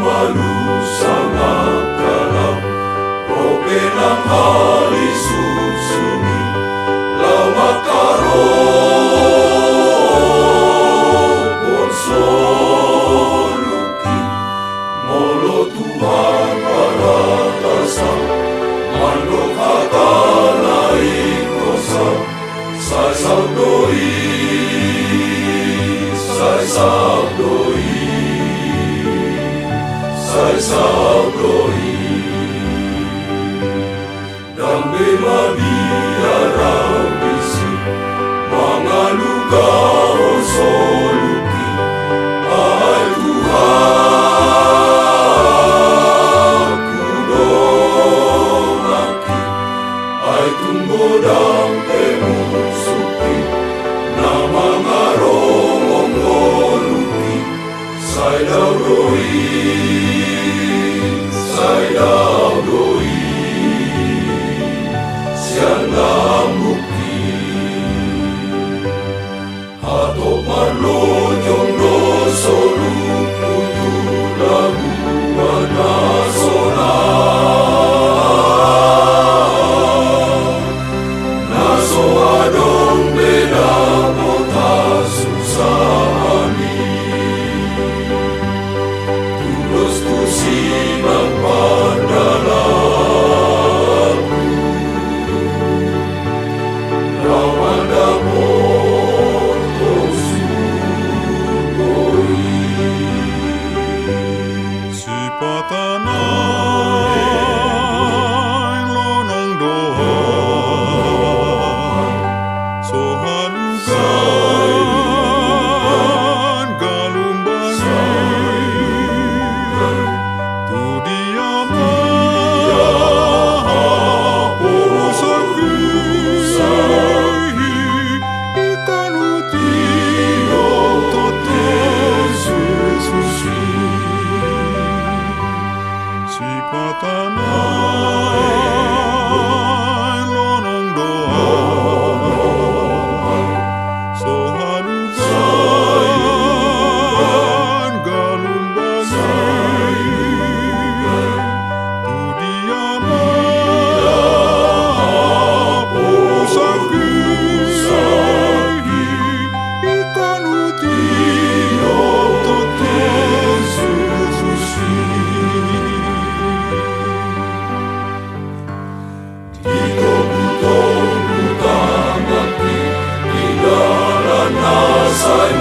Malu sangat kalam, robenang hali susumi, lau makaro ponsoluki, molo Tuhan paratasa, mandok hatala ikosa, sai sabdoi, sai sabdoi. Sai sabdoi dambe mabiara bisi mangaluga osoluki ai Tuhan kudongaki ai tunggodang emusuki nama ngarong ongoluki sai daudoi sai daudoi siang lambuki hatok marlojong doso lukutu lagu nasona naso adong beda mota susahani tulus tu sinang pandalaku rawanda moto sugoi si patanay lonong doha sohalugan galumbangi tu diama posaki ikan utio tote susi si patanay lonong doha sohalugan galumbangi tu diama posaki ikan utio tote susi Ito butong utangaki, di dalan na sa'y